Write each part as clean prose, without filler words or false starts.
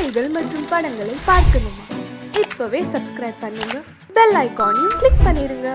செய்திகள் மற்றும் படங்களை பார்க்கணுமா? இப்பவே சப்ஸ்கிரைப் பண்ணுங்க, பெல் ஐகானையும் கிளிக் பண்ணிருங்க.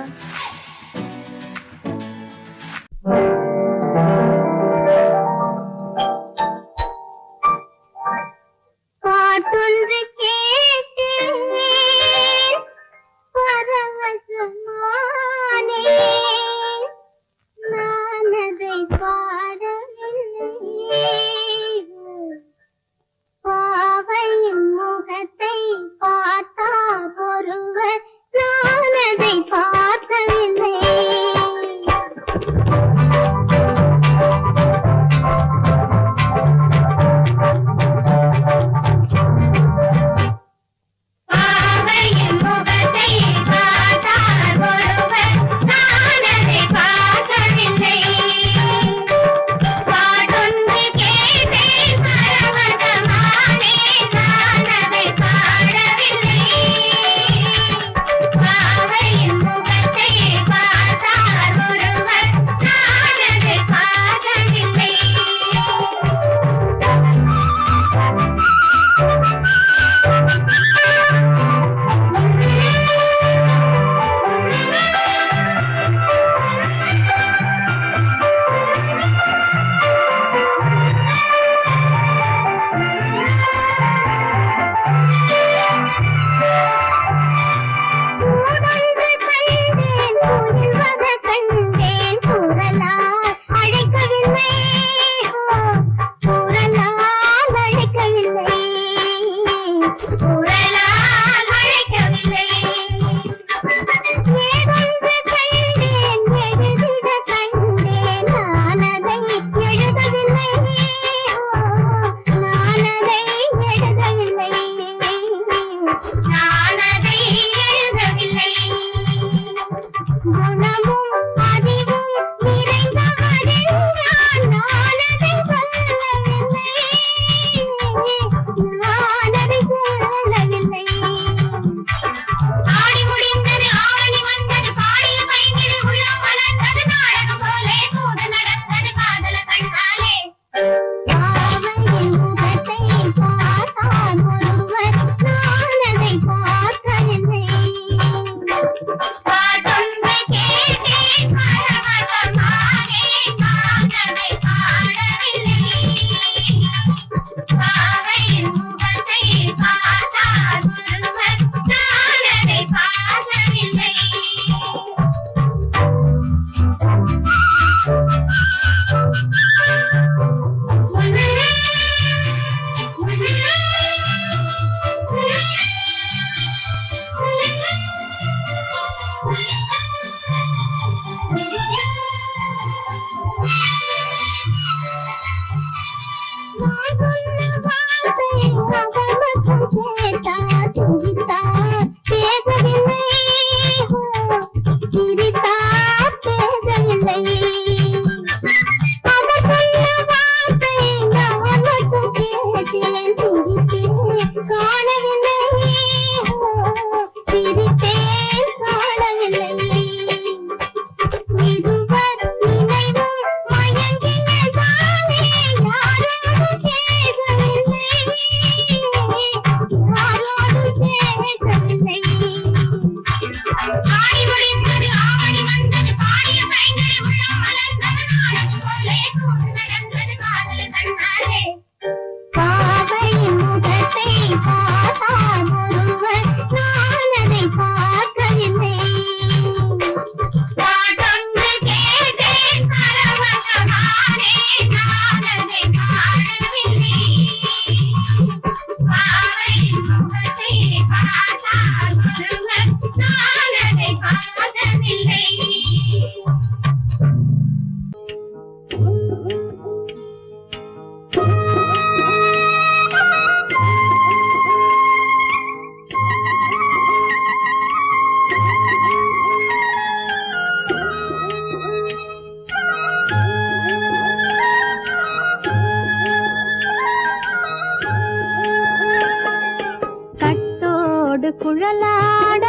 குழலாட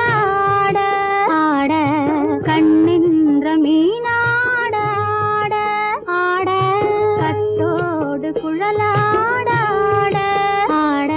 ஆட ஆட கண்ணின்ற மீனாட ஆட ஆட கட்டோடு குழலாட ஆட ஆட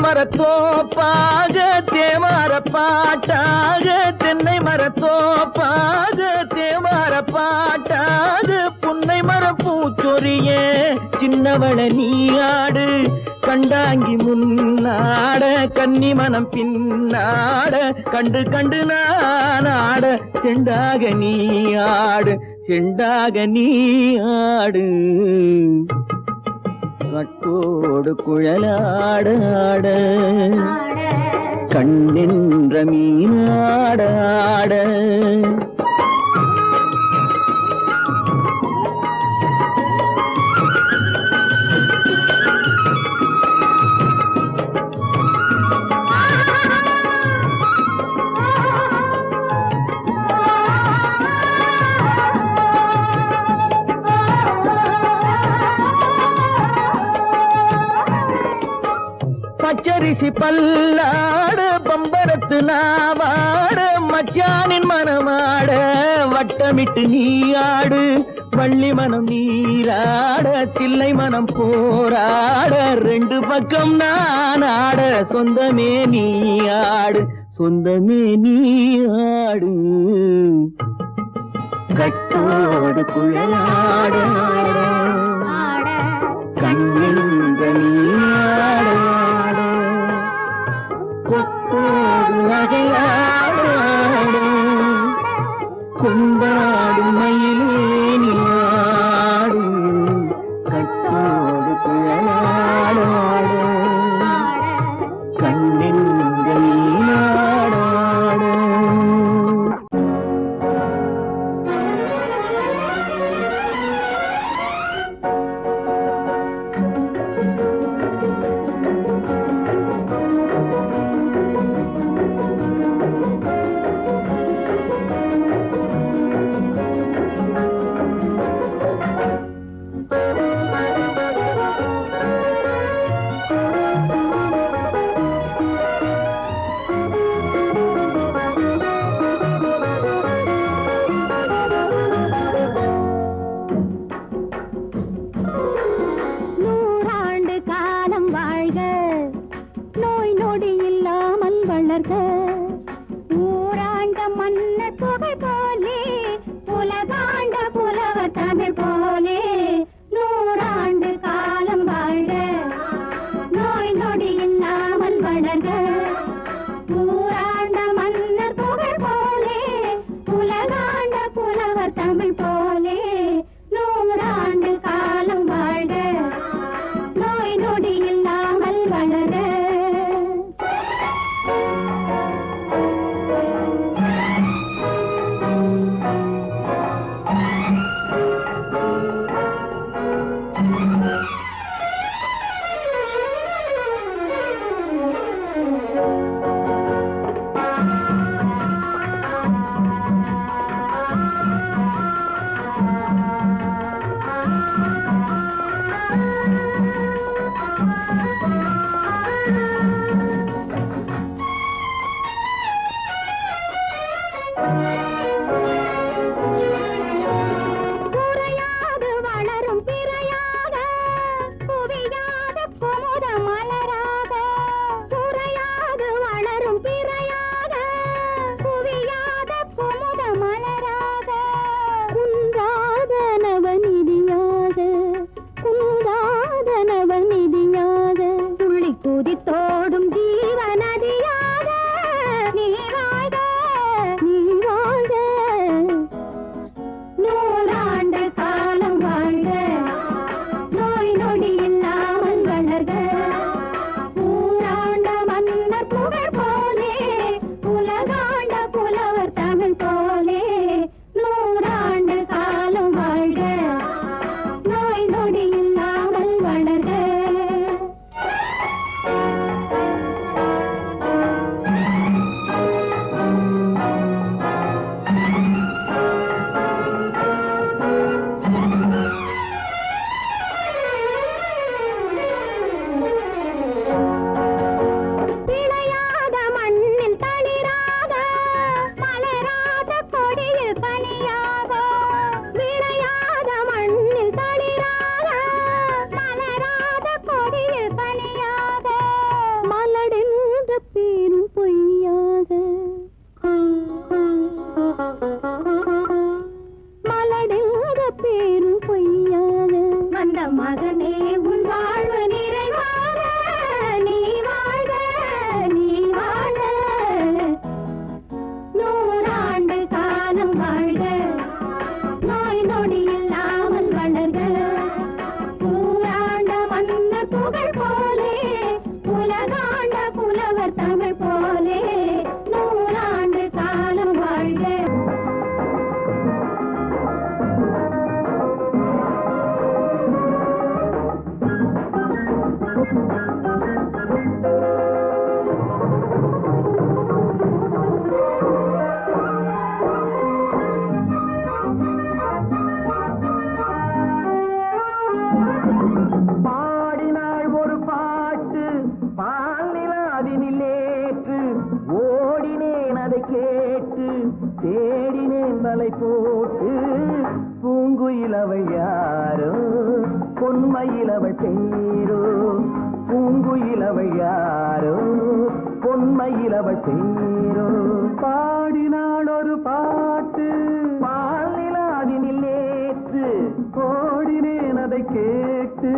மரத்தோப்பாக தேவார பாட்டாக தென்னை மரத்தோப்பாக தேவார பாட்டாக புன்னை மரப்பூச்சொரிய சின்னவள நீயாடு கண்டாங்கி முன்னாட கன்னி மனம் பின்னாட கண்டு கண்டு நானாட செண்டாக நீயாடு செண்டாக நீயாடு கட்டோடு குழலாடாட கண்ணென்ற மீனாடாட பச்சரிசி பல்லாட பம்பரத்து நாவாட மச்சானின் மனமாட வட்டமிட்டு நீயாடு வள்ளி மனம் நீராட தில்லை மனம் போராட ரெண்டு பக்கம் நானாட சொந்தமே நீயாடு சொந்தமே நீயாடு கட்டோடு குழலாட கண்ணென்ற நீயாட கொத்தோடு நகையாட கொண்டாடு மயிலேனியாடு கட்டோடு குழலாட கண்ணென்ற நீயாட ஊராண்ட மன்னர் புகழ் போலே உலகாண்ட புலவர் தமிழ் போலே நூறாண்டு காலம் வாழ்க நோய் நொடி இல்லாமல் வளர்க ஊராண்ட மன்னர் புகழ் போலே உலகாண்ட புலவர் தமிழ் போலே நூறாண்டு காலம் வாழ்க நோய் நொடி இல்லாமல் வளர்க தேடினேன் வலை போட்டு பூங்குயிலவை யாரோ பொன்மயிலவள் பேரோ பூங்குயிலவை யாரோ பொன்மயிலவள் பேரோ பாடினாள் ஒரு பாட்டு பாலிலாவினில் நேற்று ஓடினேன் அதை கேட்டு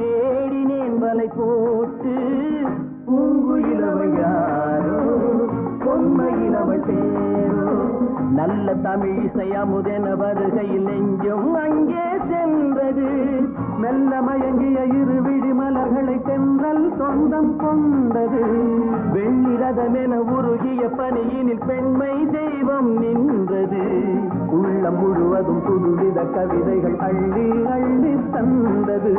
தேடினேன் வலை போட்டு பூங்குயிலவை யாரோ பொன்மயிலவள் பேரோ நல்ல தமிழ் இசையமுதென வருகையில் நெஞ்சும் அங்கே சென்றது மெல்ல மயங்கிய இரு விழி மலர்களை தென்றல் சொந்தம் கொண்டது வெண்ணிரதமென உருகிய பனியினில் பெண்மை தெய்வம் நின்றது உள்ளம் முழுவதும் புதுவித கவிதைகள் அள்ளி அள்ளி தந்தது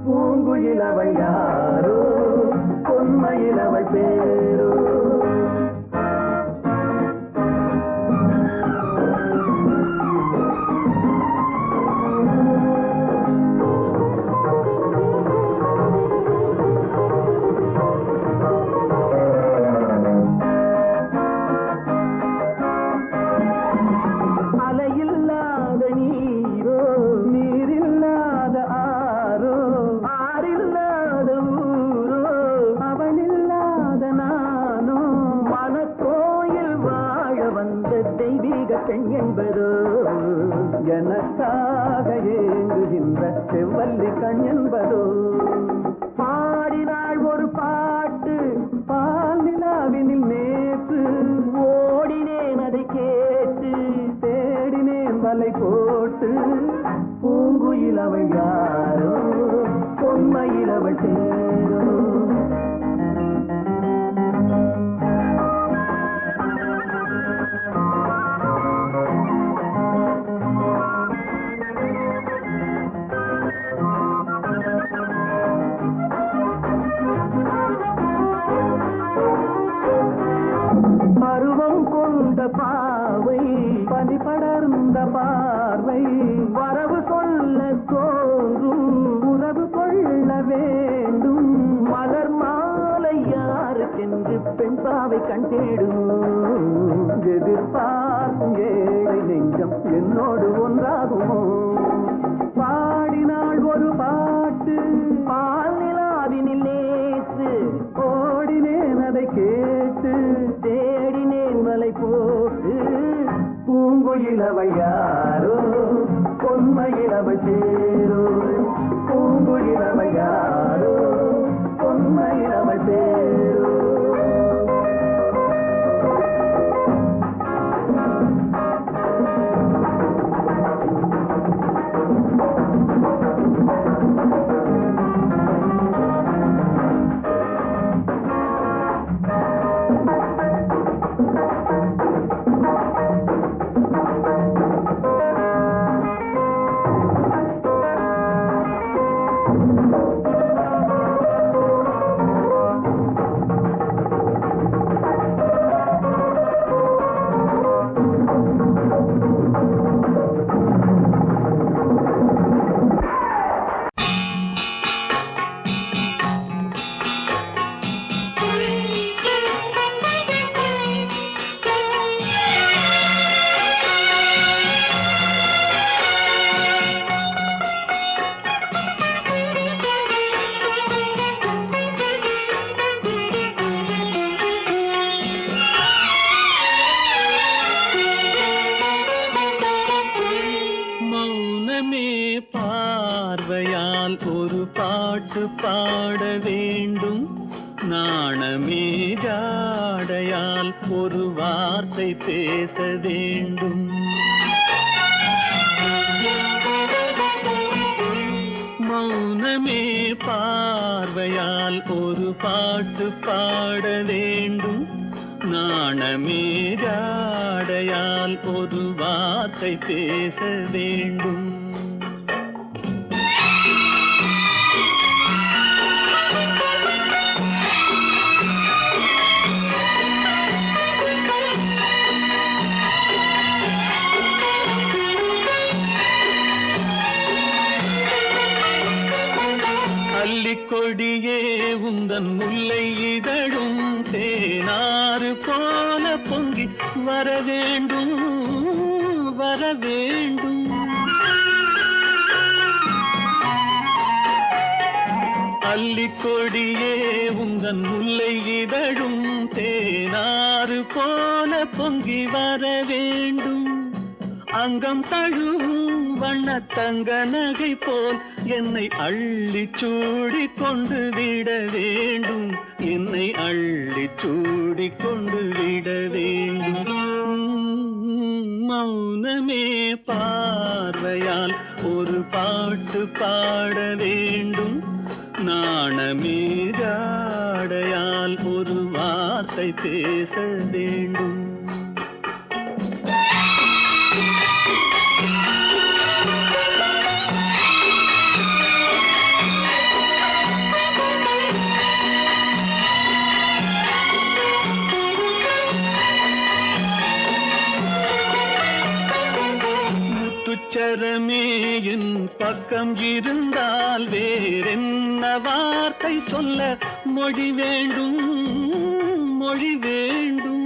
பூங்குயிலவள் யாரோ பொன்மயிலவள் பேரோ எனக்காக ஏங்குகின்ற செவ்வல்லி கண் என்பதோ பாடினாள் ஒரு பாட்டு பால் நிலாவினில் நேற்று ஓடினேன் அதை கேட்டு தேடினேன் வலை போட்டு பூங்குயிலவள் யாரோ பொன்மயிலவள் தேரோ பாவை பனி படர்ந்த பார்வை வரவு சொல்ல தோன்றும் உறவு கொள்ள வேண்டும் மலர் மாலை யாருக்கென்று பெண் பாவை கண் தேடும் எதிர்பார்க்கும் ஏழை நெஞ்சம் என்னோடு ஒன்றாகுமோ பாடினாள் ஒரு பாட்டு பால் நிலாவினில் நேற்று ஓடினேன் அதை கேட்டு தேடினேன் வலை போட்டு பூங்குயிலவள் யாரோ பொன்மயிலவள் பேரோ பூங்குயிலவள் யாரோ பொன்மயிலவள் பேரோ பார்வையால் ஒரு பாட்டு பாட வேண்டும் நாணமே ஜாடையால் ஒரு வார்த்தை பேச வேண்டும் மௌனமே பார்வையால் ஒரு பாட்டு பாட வேண்டும் நாணமே ஜாடையால் ஒரு வார்த்தை பேச வேண்டும் கொடியே உந்தன் முல்லை இதழும் தேனாறு போல பொங்கி வர வேண்டும் வர வேண்டும். அல்லிக்கொடியே உந்தன் முல்லை இதழும் தேனாறு போல பொங்கி வர வேண்டும். அங்கம் தழுவும் வண்ணத்தங்க நகை போல் என்னை அள்ளி சூடி கொண்டு விட வேண்டும். என்னை அள்ளி சூடி கொண்டு விட வேண்டும். மௌனமே பார்வையால் ஒரு பாட்டு பாட வேண்டும். நாணமே ஜாடையால் ஒரு வார்த்தை பேச வேண்டும். முத்துச்சரமே என் பக்கம் இருந்தால் வேறென்ன வார்த்தை சொல்ல மொழி வேண்டும் மொழி வேண்டும்.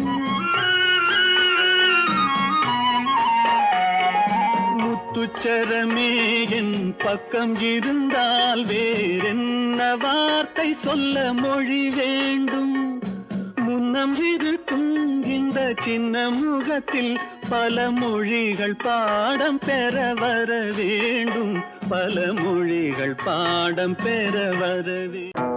முத்துச்சரமே என் பக்கம் இருந்தால் வேறென்ன வார்த்தை சொல்ல மொழி வேண்டும். முன்னம் இருக்கும் இந்த சின்ன முகத்தில் பல மொழிகள் பாடம் பெற வர வேண்டும். பல மொழிகள் பாடம் பெற வர வேண்டும்.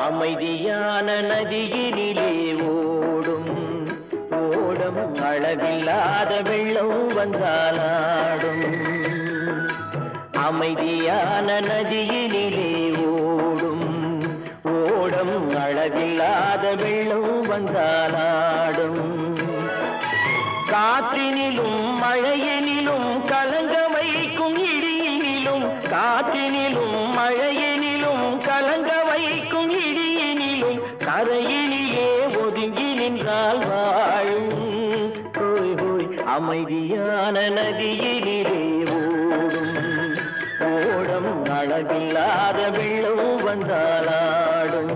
அமைதியான நதியினிலே ஓடும் ஓடம் அளவில்லாத வெள்ளம் வந்தாலாடும். அமைதியான நதியினிலே ஓடும் ஓடம் அளவில்லாத வெள்ளம் வந்தாலாடும். காற்றினிலும் மழையினிலும் கலங்க வைக்கும் இடியினிலும் காற்றினிலும் மழையினிலும் கலங்க வைக்கும் இடியினிலும் கரையினிலே ஒதுங்கி நின்றால் வாழும். ஹோய் ஹோய் அமைதியான நதியினிலே ஓடும் ஓடம் அளவில்லாத வெள்ளம் வந்தாலாடும்.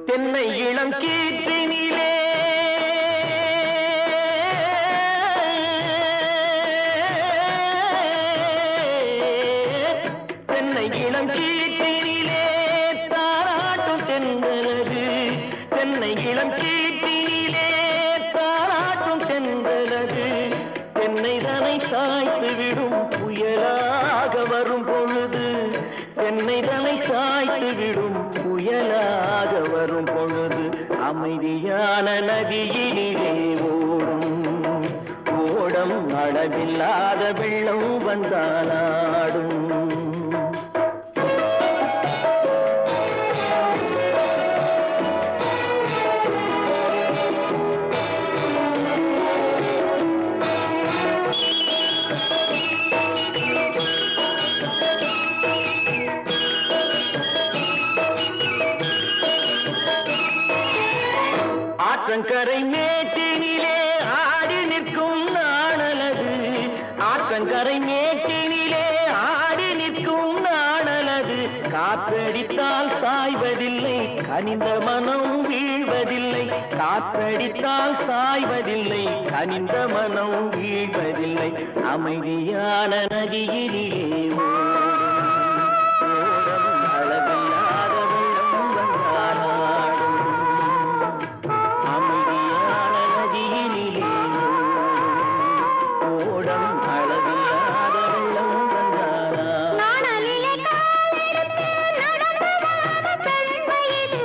தென்னை இளம் கீற்றினிலே தென்னை இளம் கீற்றினிலே தாராட்டும் தென்றலது. தென்னை இளம் கீற்றினிலே தாராட்டும் தென்றலது. தென்னை தனை சாய்த்து விடும் புயலாக வரும் பொழுது. தென்னை தனை சாய்த்து விடும் புயலாக வரும் பொழுது. அமைதியான நதியினிலே ஓடும் ஓடம் அளவில்லாத வெள்ளம் வந்தாலாடும். ஆற்றங்கரை மேட்டினிலே ஆடி நிற்கும் நாணலது. ஆற்றங்கரை மேட்டினிலே ஆடி நிற்கும் நாணலது. காற்றடித்தால் சாய்வதில்லை கனிந்த மனம் வீழ்வதில்லை. காற்றடித்தால் சாய்வதில்லை கனிந்த மனம் வீழ்வதில்லை. அமைதியான நதியினிலே ஓடும் அளவில்லாத வெள்ளம் வந்தாலாடும். அமைதியான நதியினிலே ஓடம் அளவில்லாத வெள்ளம் வந்தாலாடும். நாணலிலே காலெடுத்து நடந்து வளர்ந்த பெண்மையிது.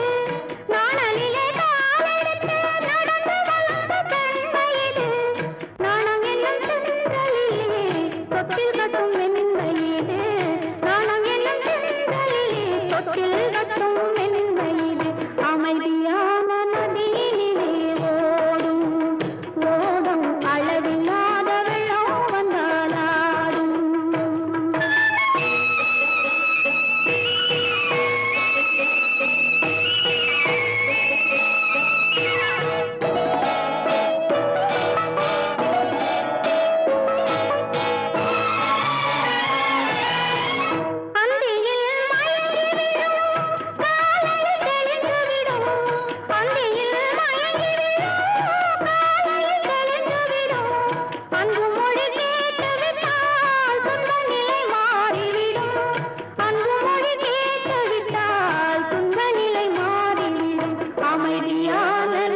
நாணலிலே காலெடுத்து நடந்து வளர்ந்த பெண்மையிது.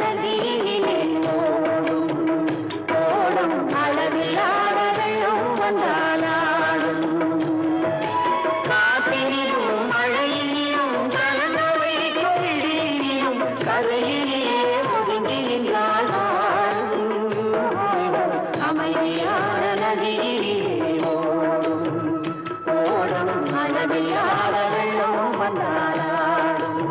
நதியினிலே ஓடும் ஓடும் அளவில்லாத வெள்ளம் வந்தாலாடும் காற்றினிலும் மழையினிலும் கலந்த வைக்கும் இடியினிலும் கரையிலே ஒதுங்கி நின்றால் அமைதியான நதியிலே ஓடும் ஓடும் அளவில்லாத வெள்ளம் வந்தாலாடும்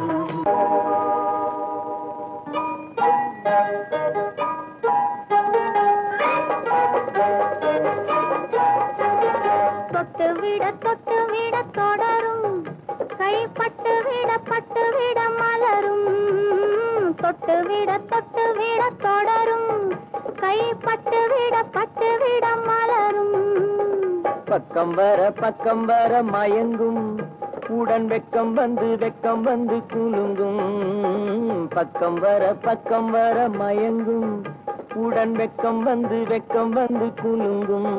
தொட்டு விட தொடரும் கைப்பட்டு விட மலரும் தொட்டு விட தொடரும் கைப்பட்டு விட மலரும் பக்கம் வர மயங்கும் உடன் வெக்கம் வந்து குலுங்கும் பக்கம் வர மயங்கும் உடன் வெக்கம் வந்து குலுங்கும்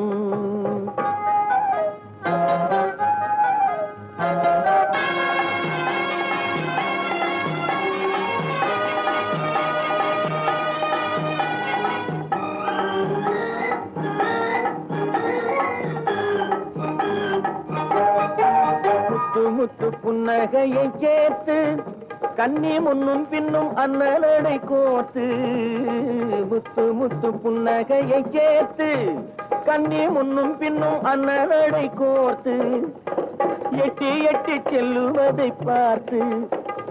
முத்து புன்னகையை சேர்த்து கண்ணி முன்னும் பின்னும் அண்ணனடை கோர்த்து முத்து புன்னகையை சேர்த்து கண்ணி முன்னும் பின்னும் அண்ணனடை கோர்த்து எட்டி செல்லுவதை பார்த்து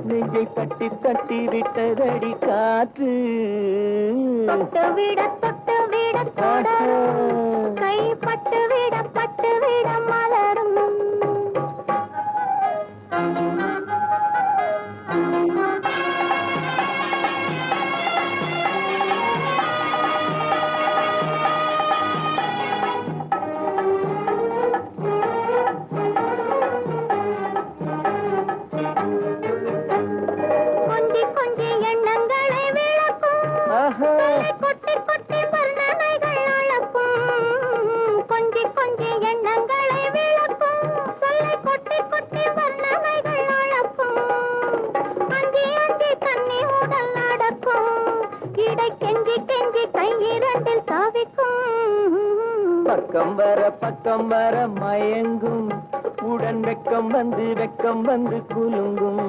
நெஞ்சை தட்டி விட்டதடி காற்று தொட்டு விட தொடரும் கைப்பட்டு விட மலரும் கொஞ்சி எண்ணங்களை விளக்கும் கொட்டி வர்ணனைகள் அளக்கும் கொஞ்சி எண்ணங்களை விளக்கும் சொல்லை கொட்டி வர்ணனைகள் அளக்கும் அஞ்சி கண்ணி உடல் நடக்கும் இடை கெஞ்சி கை இரண்டில் சாவிக்கும் பக்கம் வர மயங்கும் உடன் வெக்கம் வந்து குலுங்கும்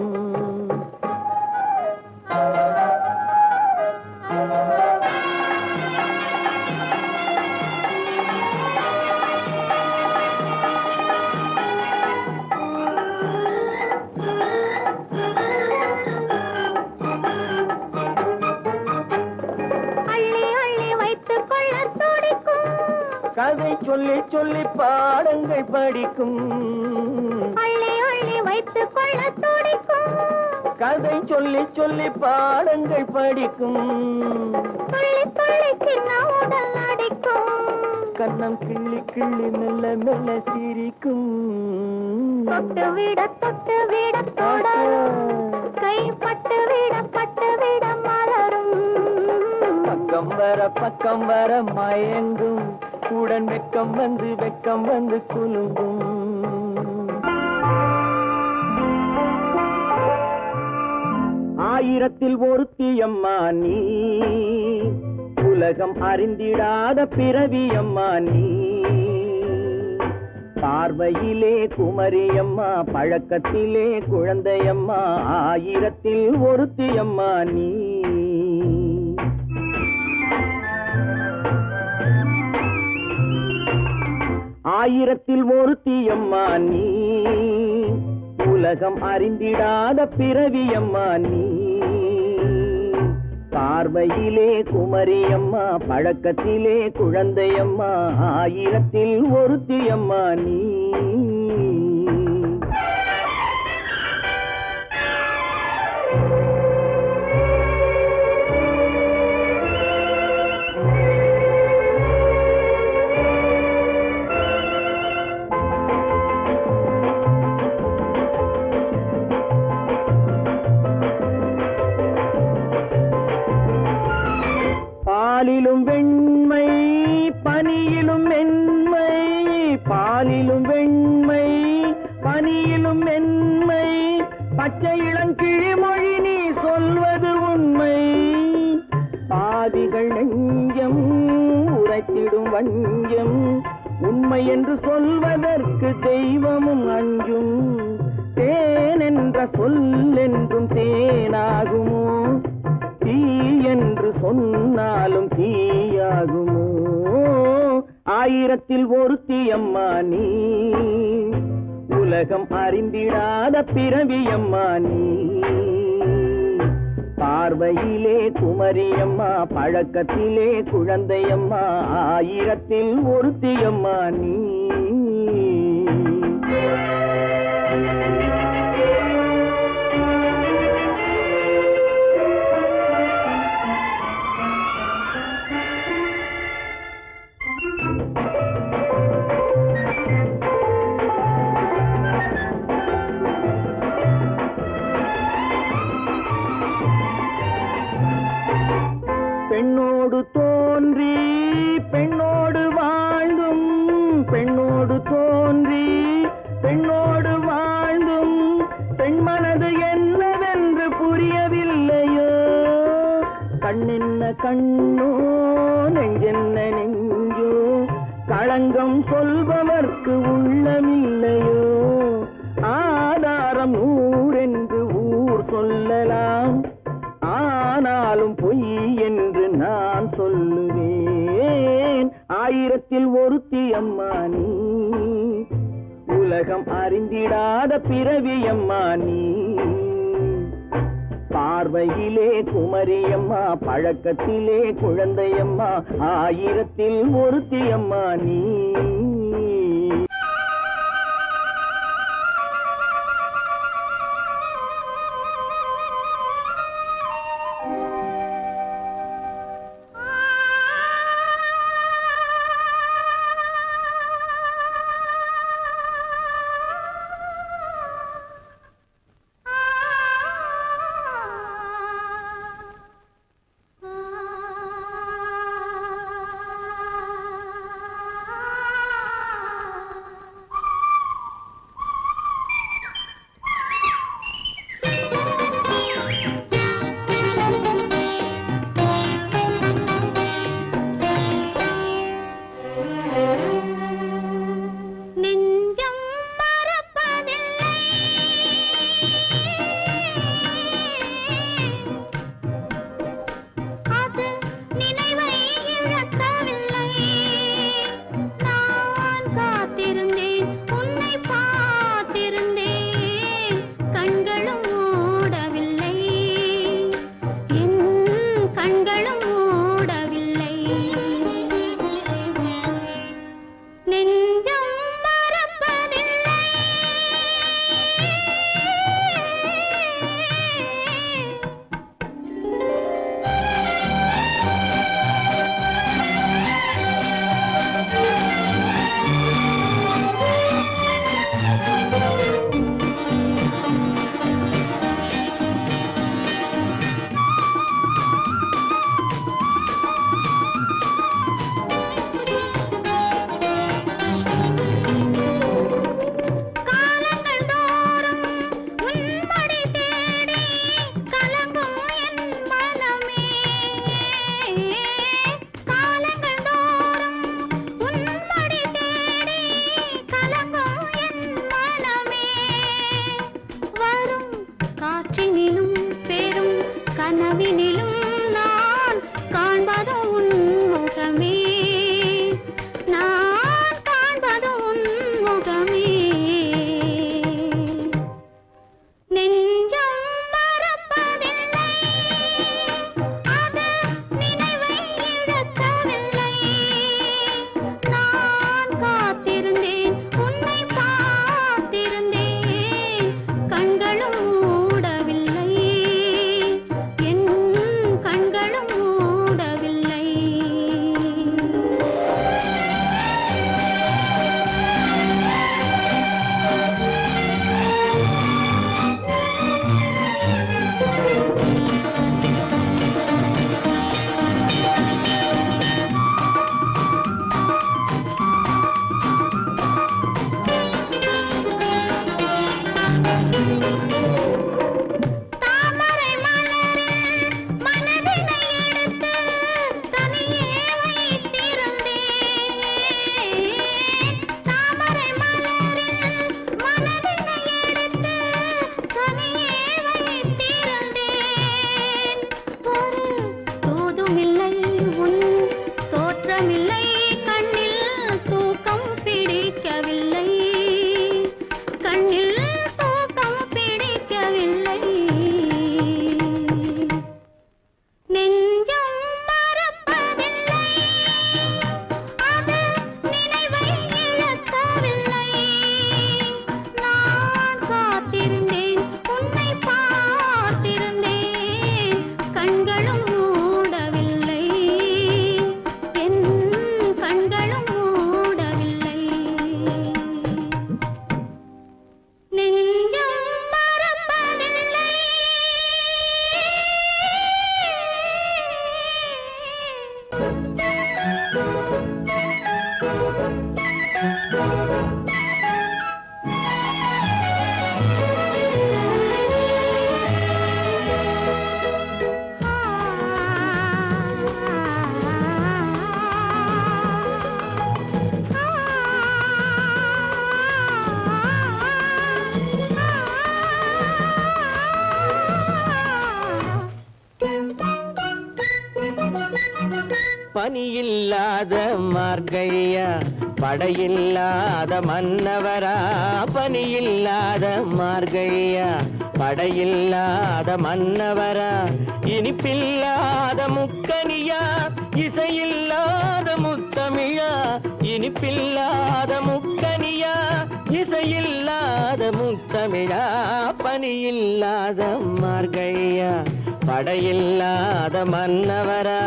கதை சொல்லி பாடங்கள் படிக்கும் அள்ளி வைத்துக் கொள்ள துடிக்கும் கதை சொல்லி பாடங்கள் படிக்கும் துள்ளி சின்ன உடல் அடிக்கும் கண்ணம் கிள்ளி மெல்ல சிரிக்கும் தொட்டு விட தொடரும் கைப்பட்டு விட மலரும் பக்கம் வர மயங்கும் உடன் வெக்கம் வந்து குலுங்கும் ஆயிரத்தில் ஒருத்தியம்மா நீ உலகம் அறிந்திடாத பிறவியம்மா நீ பார்வையிலே குமரியம்மா பழக்கத்திலே குழந்தையம்மா ஆயிரத்தில் ஒருத்தியம்மா நீ ஆயிரத்தில் ஒருத்தியம்மா நீ உலகம் அறிந்திடாத பிறவியம்மா நீ பார்வையிலே குமரியம்மா பழக்கத்திலே குழந்தையம்மா ஆயிரத்தில் ஒருத்தியம்மா நீ பாலிலும் வெண்மை பனியிலும் மென்மை பாலிலும் வெண்மை பனியிலும் மென்மை பச்சை இளங்கிழிமொழி நீ சொல்வது உண்மை வஞ்சம் உண்மை என்று சொல்வதற்கு தெய்வமும் அஞ்சும் தேன் என்ற சொல் என்றும் தேனாகுமோ தீ என்று சொன்னாலும் தீயாகுமோ ஆயிரத்தில் ஒருத்தி அம்மா நீ உலகம் அறிந்திடாத பிறவியம்மா நீ பார்வையிலே குமரியம்மா பழக்கத்திலே குழந்தையம்மா ஆயிரத்தில் ஒருத்தியம்மா நீ பெண்ணோடு தோன்றி பெண்ணோடு வாழ்ந்தும் பெண்ணோடு தோன்றி பெண்ணோடு வாழ்ந்தும் பெண் மனது என்னவென்று புரியவில்லையோ கண்ணென்ன கண்ணோ நெஞ்சென்ன நெஞ்சோ களங்கம் சொல்பவர்க்கு உள்ளமில்லையோ ஆதாரம் ஊரென்று ஊர் சொல்லலாம் ஆனாலும் பொய் என்று நான் சொல்லுவேன் ஆயிரத்தில் ஒருத்தி அம்மா நீ உலகம் அறிந்திடாத பிறவி அம்மா நீ பார்வையிலே குமரியம்மா பழக்கத்திலே குழந்தையம்மா ஆயிரத்தில் ஒருத்தி அம்மா நீ பனியில்லாத மார்கழியா படையில்லாத மன்னவரா பனியில்லாத மார்கழியா படையில்லாத மன்னவரா இனிப்பில்லாத முக்கனியா இசையில்லாத முத்தமிழா இனிப்பில்லாத முக்கனியா இசையில்லாத முத்தமிழா பனியில்லாத மார்கழியா படையில்லாத மன்னவரா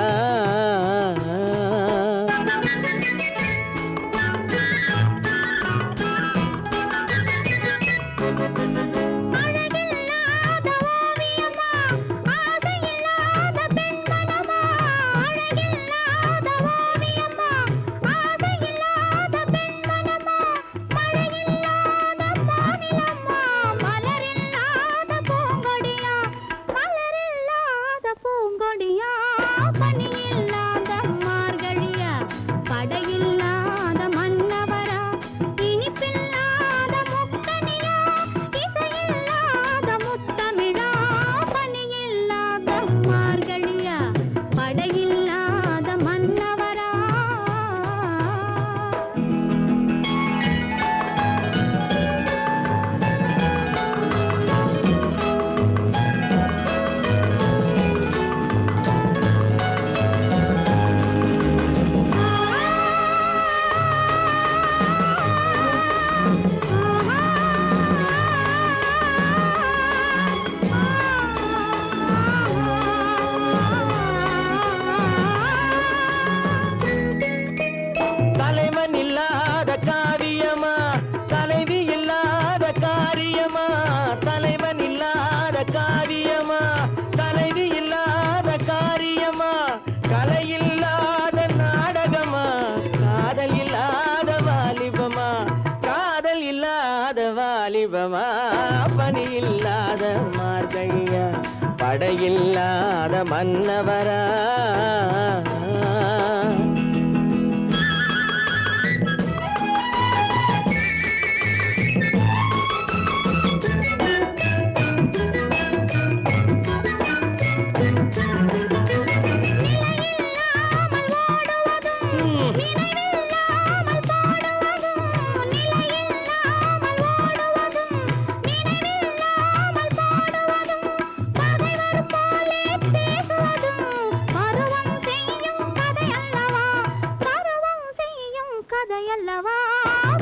பனியில்லாத மார்கழியா படையில்லாத மன்னவரா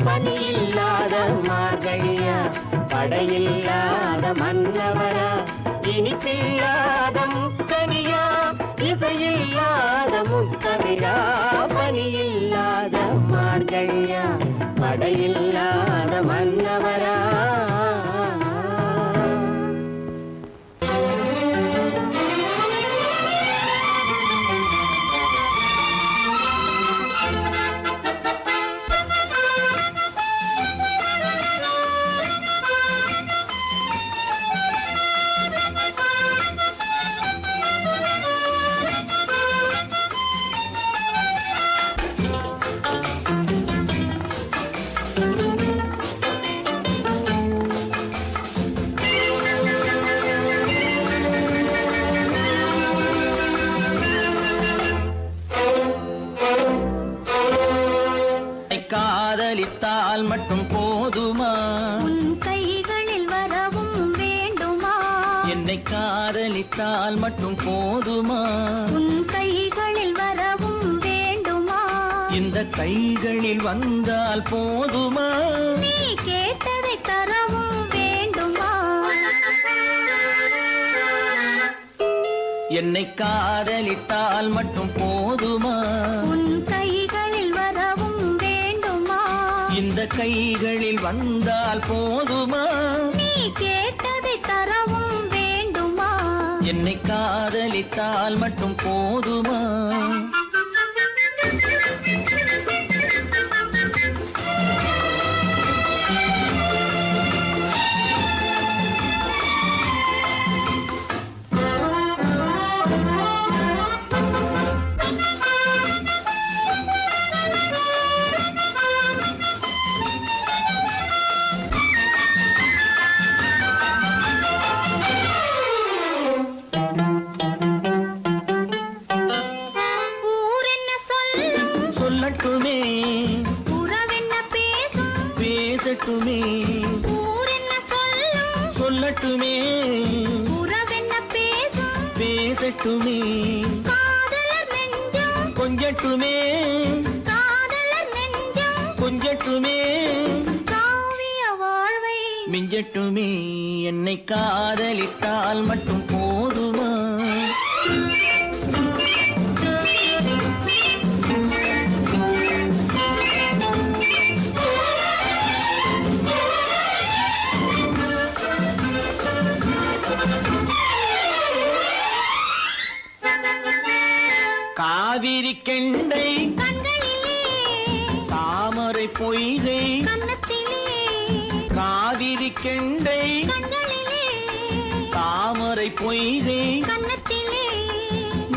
பனியில்லாத மார்கழியா படையில்லாத மன்னவரா இனிப்பில்லாத முக்கனியா இசையில்லாத முத்தமிழா பனியில்லாத மார்கழியா படையில்லாத மன்னவரா காதலித்தால் மட்டும் போதுமா உன் கைகளில் வரவும் வேண்டுமா என்னை காதலித்தால் மட்டும் போதுமா உன் கைகளில் வரவும் வேண்டுமா இந்த கைகளில் வந்தால் போதுமா நீ கேட்டதை தரவும் வேண்டுமா என்னை காதலித்தால் மட்டும் போதுமா உன் கைகளில் வரவும் வேண்டுமா இந்த கைகளில் வந்தால் போதுமா நீ கேட்டதை தரவும் வேண்டுமா என்னை காதலித்தால் மட்டும் போதுமா சொல்லட்டுமே உறவென்ன பேசும் பேசட்டுமே ஊர் என்ன சொல்லும் சொல்லட்டுமே உறவென்ன பேசும் பேசட்டுமே காதலர் நெஞ்சம் கொஞ்சட்டுமே காதலர் நெஞ்சம் கொஞ்சட்டுமே காவிய வாழ்வை மிஞ்சட்டுமே என்னை காதலித்தால் மட்டும் போதுமா காவிரி கெண்டை கண்களிலே தாமரை பொய்கை கன்னத்திலே காவிரி கெண்டை கண்களிலே தாமரை பொய்கை கன்னத்திலே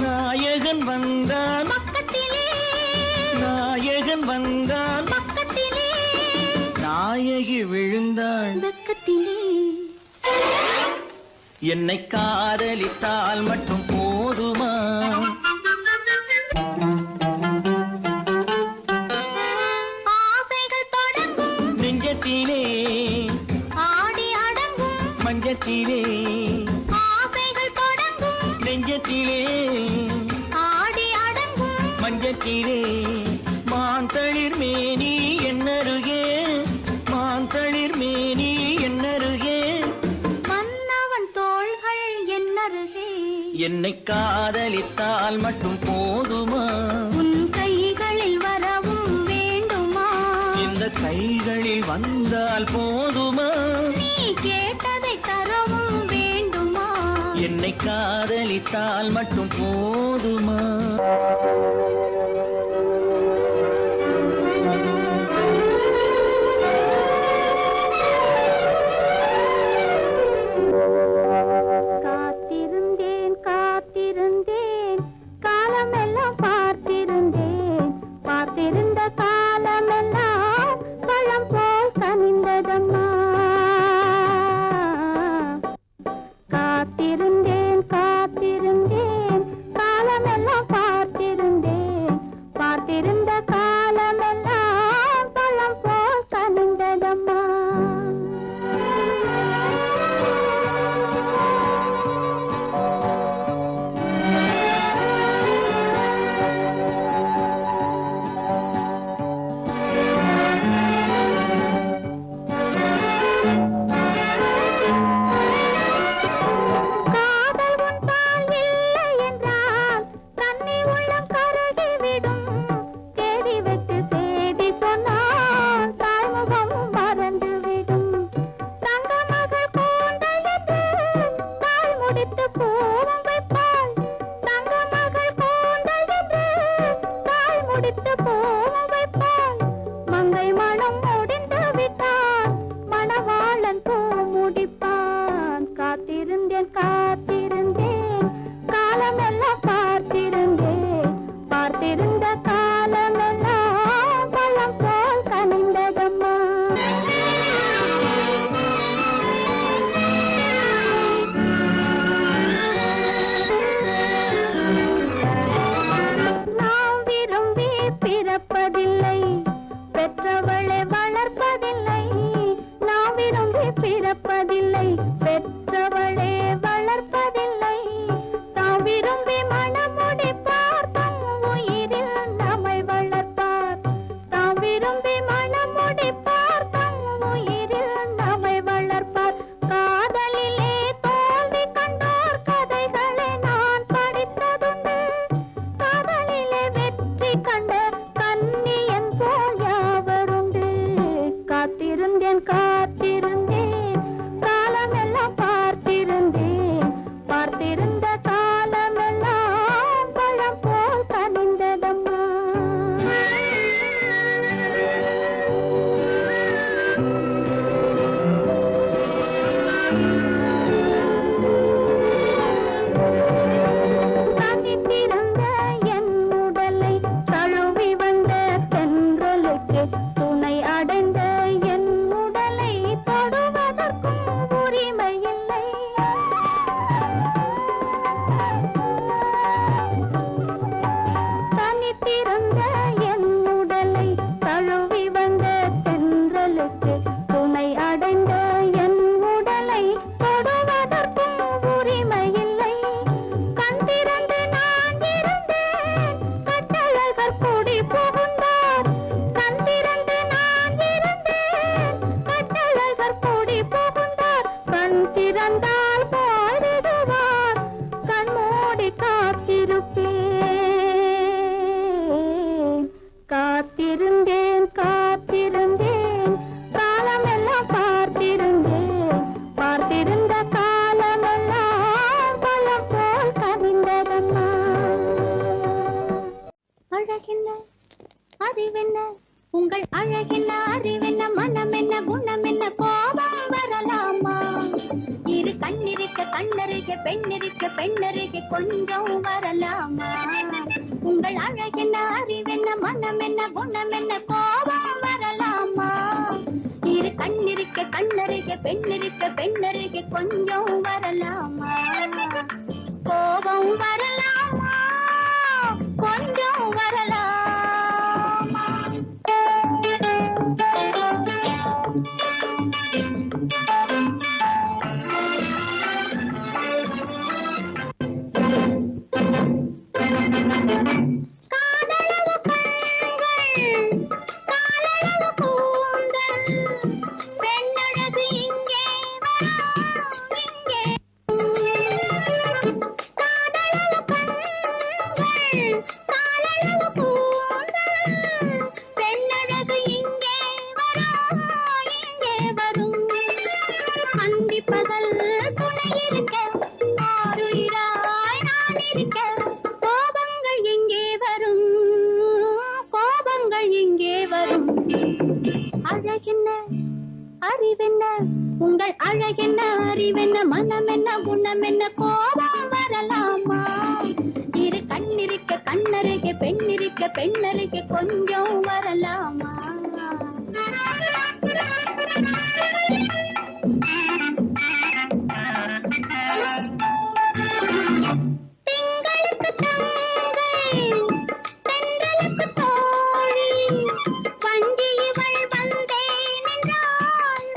நாயகன் வந்தான் பக்கத்திலே நாயகன் வந்தான் பக்கத்திலே நாயகி விழுந்தாள் பக்கத்திலே என்னை காதலித்தால் மட்டும் போதுமா ஆசைகள் தொடங்கும் நெஞ்சத்திலே ஆடி அடங்கும் மஞ்சத்திலே ஆசைகள் தொடங்கும் நெஞ்சத்திலே ஆடி அடங்கும் மஞ்சத்திலே மாந்தளிர் மேனி என்னருகே மாந்தளிர் மேனி என்னருகே மன்னவன் தோள்கள் என்னருகே என்னை காதலித்தால் மட்டும் போதுமா உன் கைகளில் வரவும் வேண்டுமா இந்த கைகளில் வந்தால் போதுமா நீ கேட்டதை தரவும் வேண்டுமா என்னை காதலித்தால் மட்டும் போதுமா காத்திருந்தேன் காத்திருந்தேன் காலமெல்லாம் பார்த்திருந்தேன் பார்த்திருந்த காலமெல்லாம் பழம் போல் கனிந்ததம்மா காத்திருந்தேன் காத்திருந்தேன் காலமெல்லாம் பார்த்திருந்தேன் பார்த்திருந்த காலமெல்லாம் பழம் போல் கனிந்ததம்மா காதல் உன்பால் இல்லை என்றால் கண்ணி அழகென்ன அறிவென்ன உங்கள் அழகென்ன அறிவென்ன மனம் என்ன குணம் என்ன கோபம் வரலாமா இரு கண்ணிருக்க கண்ணருக பெண்ணிருக்க பெண்ணருக கொஞ்சம் வரலாமா உங்கள் அழகென்ன அறிவென்ன மனம் என்ன குணம் என்ன கோபம் வரலாமா இரு கண்ணிருக்க கண்ணருக பெண்ணிருக்க பெண்ணருக கொஞ்சம் வரலாமா கோபம் வரலாமா கொஞ்சம் வரலாமா காதலவு கண்கள் காலளவு கூந்தல் பெண்ணழகு இங்கே வரும் இங்கே காதலவு கண்கள் காலளவு கூந்தல் பெண்ணழகு இங்கே வரும் அந்தி பகல் துணை இருக்க ஆருயிராய் நான் இருக்க கோபங்கள் எங்கே வரும் கோபங்கள் எங்கே வரும் அழகென்ன அறிவென்ன உங்கள் அழகென்ன அறிவென்ன மனம் என்ன குணம் என்ன கோபம் வரலாமா இரு கண்ணிருக்க கண்ணருக பெண்ணிருக்க பெண்ணருக கொஞ்சம் வரலாமா திங்களுக்கு தங்கை தென்றலுக்கு தோழி வஞ்சி இவள் வந்தே நின்றாள்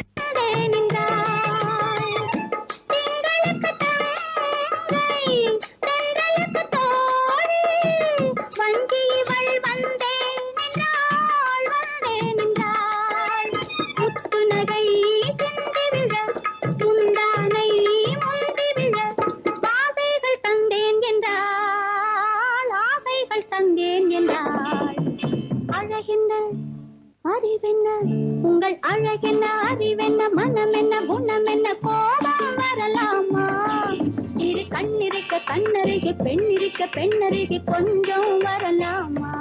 திங்களுக்கு தங்கை தென்றலுக்கு தோழி வஞ்சி இவள் வந்தே நின்றாள் முத்து நகை சிந்தி விழ முந்தானை முந்தி விழ ஆசைகள் தந்தேன் என்றாள் அழகென்ன அறிவென்ன உங்கள் அழகென்ன அறிவென்ன மனம் என்ன குணம் என்ன கோபம் வரலாமா இரு கண்ணிருக்க கண்ணருக பெண்ணிருக்க பெண்ணருக கொஞ்சம் வரலாமா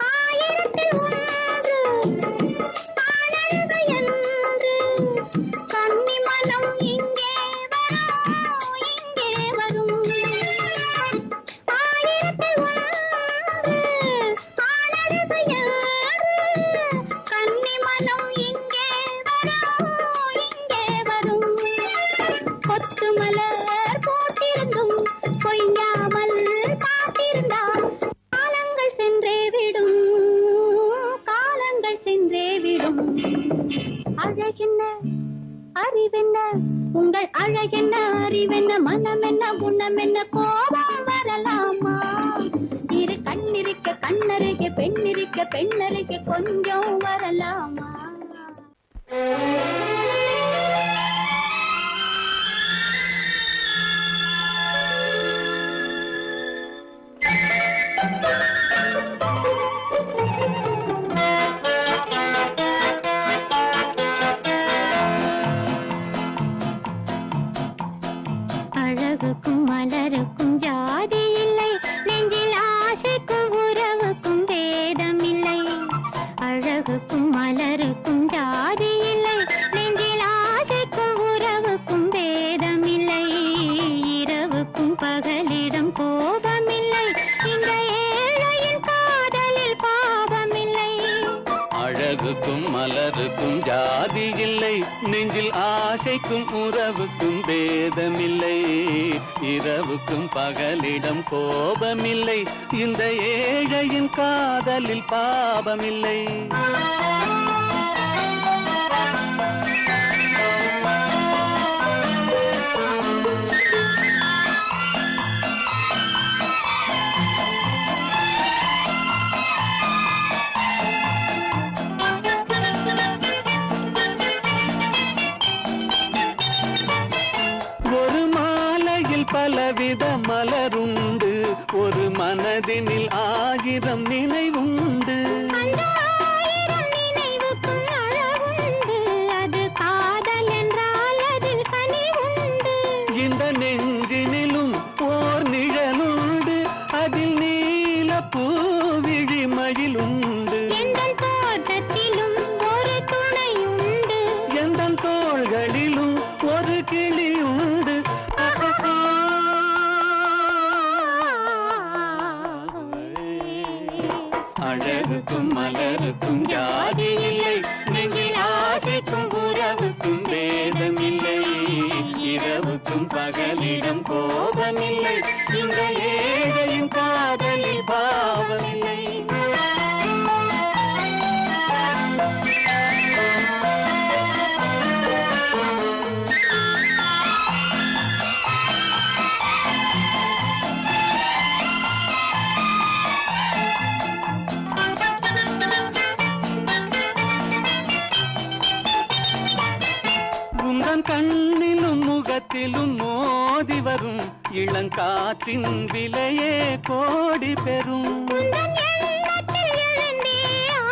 ஆயிரத்தில் ஒன்று ஆனழகு என்று கன்னி மனம் இங்கே வரும் ஆயிரத்தில் ஒன்று ஆனழகு என்று கன்னி மனம் இங்கே வரும் கொத்து மலர் போட்டிருந்தும் கொய்யாமல் காத்திருந்தால் காலங்கள் சென்றே விடும் அழகென்ன அறிவென்ன உங்கள் அழகென்ன அறிவென்ன மனம் என்ன குணம் என்ன கோபம் வரலாமா இரு கண்ணிருக்க கண்ணருக பெண்ணிருக்க பெண்ணருக கொஞ்சம் வரலாமா அழகுக்கும் மலருக்கும் ஜாதி இல்லை நெஞ்சில் ஆசைக்கும் உறவுக்கும் வேதம் இல்லை அழகுக்கும் மலருக்கும் ஜாதி இல்லை நெஞ்சில் ஆசைக்கும் உறவுக்கும் வேதம் இல்லை இரவுக்கும் பகலிடம் கோபம் இல்லை இந்த ஏழையின் காதலில் பாவம் இல்லை அழகுக்கும் மலருக்கும் ஜாதி இல்லை நெஞ்சில் ஆசைக்கும் உறவுக்கும் பேதமில்லை இரவுக்கும் பகலிடம் கோபமில்லை இந்த ஏழையின் காதலில் பாவமில்லை பலவித மலருண்டு ஒரு மனதினில் ஆயிரம் நினைவுண்டு அந்த உண்டு எந்தன் தோட்டத்திலும் ஒரு துணை உண்டு எந்த தோள்களிலும் ஒரு கிளி உண்டு அழகுக்கும் மலருக்கும் ஜாதி இல்லை நெஞ்சில் ஆசைக்கும் உறவுக்கும் வேதமில்லை இரவுக்கும் பகலிடம் கோபமில்லை இந்த ஏழையின் காதலில் பாவமில்லை உந்தன் கண்ணிலும் முகத்திலும் மோதி வரும் இளங்காற்றின் விலையே கோடி பெறும் உந்தன் எண்ணத்தில் எழுந்தே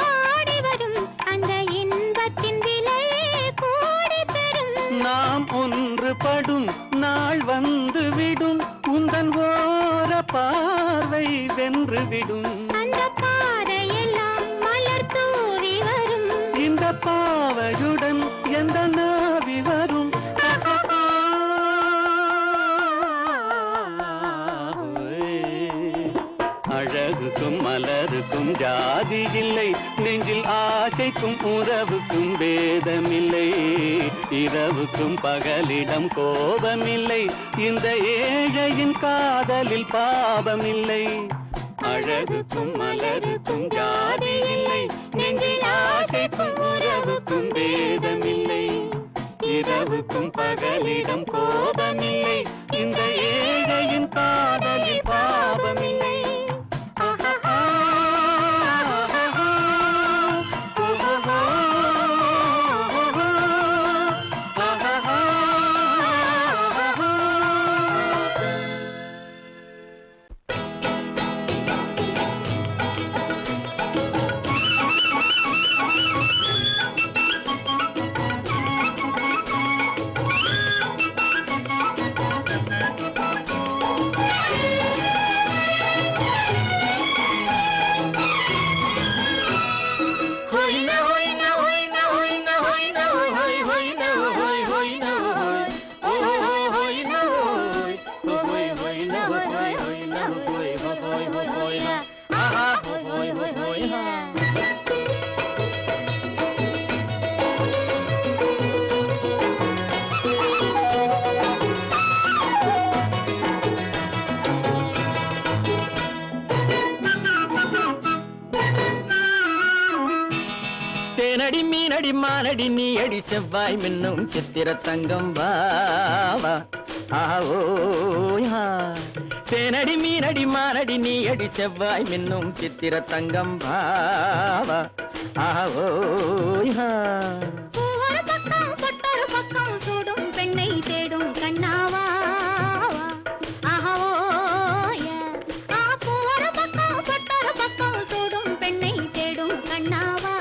ஆடி வரும் அந்த இன்பத்தின் விலையே கோடி பெறும் நாம் ஒன்றுபடும் நாள் வந்து விடும் உந்தன் ஓர பார்வை வென்று விடும் அந்த பாறையெல்லாம் மலர் தூவி வரும் இந்த பாவையுடன் எந்த நாவி வரும் அழகுக்கும் மலருக்கும் ஜாதி இல்லை நெஞ்சில் ஆசைக்கும் உறவுக்கும் வேதமில்லை இரவுக்கும் பகலிடம் கோபமில்லை இந்த ஏழையின் காதலில் பாவமில்லை அழகுக்கும் மலருக்கும் ஜாதி இல்லை நெஞ்சில் ஆசைக்கும் உறவுக்கும் வேதமில்லை இரவுக்கும் பகலிடம் கோபமில்லை இந்த ஏழையின் காதலில் பாவமில்லை தேனடி மீனடி மானடி நீ அடி செவ்வாய் மின்னும் சித்திர தங்கம் வாவா ஆவோயா தேனடி மீனடி மானடி நீ அடி செவ்வாய் மின்னும் சித்திர தங்கம் வாவா ஆவோயா ஒரு பக்கம் பொட்டொரு பக்கம் சூடும் பெண்ணை தேடும் கண்ணாவா ஒரு பக்கம் பொட்டொரு பக்கம் சூடும் பெண்ணை தேடும் கண்ணாவா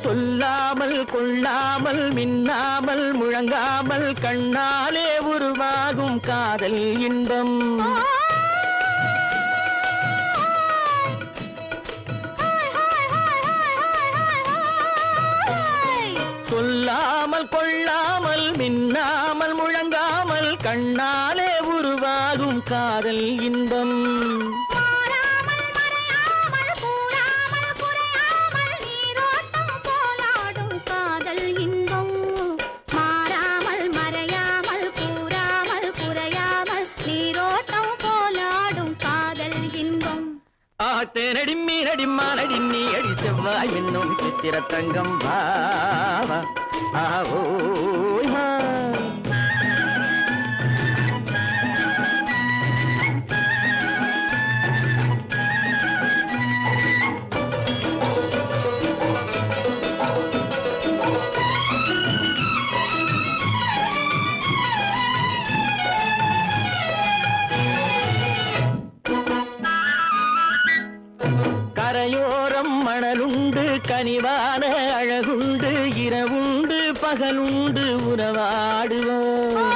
சொல்லாமல் கொள்ளாமல் மின்னாமல் முழங்காமல் கண்ணாலே உருவாகும் காதல் இன்பம் சொல்லாமல் கொள்ளாமல் மின்னாமல் முழங்காமல் கண்ணாலே உருவாகும் காதல் இன்பம் தேனடி மீனடி மானடி நீ அடி செவ்வாய் என்னும் சித்திர தங்கம் பாவா ஆவோயா கனிவான அழகுண்டு இரவுண்டு பகலுண்டு உறவாடுவோம்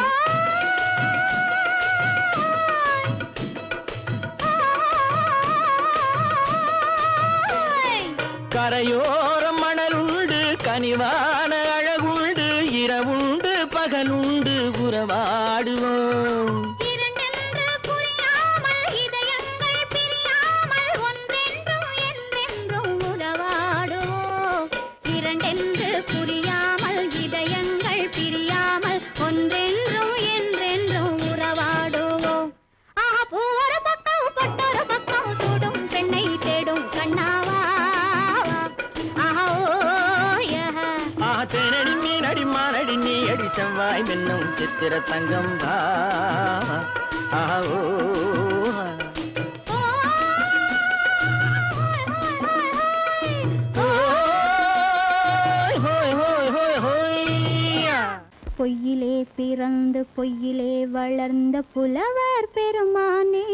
கரையோரம் மணலுண்டு கனிவான அழகுண்டு இரவுண்டு பகலுண்டு உறவாடுவோம் இரண்டென்று புரியாமல் இதயங்கள் பிரியாமல் ஒன்றென்றும் என்றென்றும் உறவாடுவோம் இரண்டென்று புரியாமல் இதயங்கள் பிரியாமல் ஒன்றென்றும் என்றென்றும் உறவாடுவோம் ஆஹா பூ ஒரு பக்கம் பொட்டொரு பக்கம் சூடும் பெண்ணை தேடும் கண்ணாவா தேனடி மீனடி மானடி நீ அடி செவ்வாய் மின்னும் சித்திர தங்கம் ஆஹோ பொய்யிலே பிறந்து பொய்யிலே வளர்ந்த புலவர் பெருமானே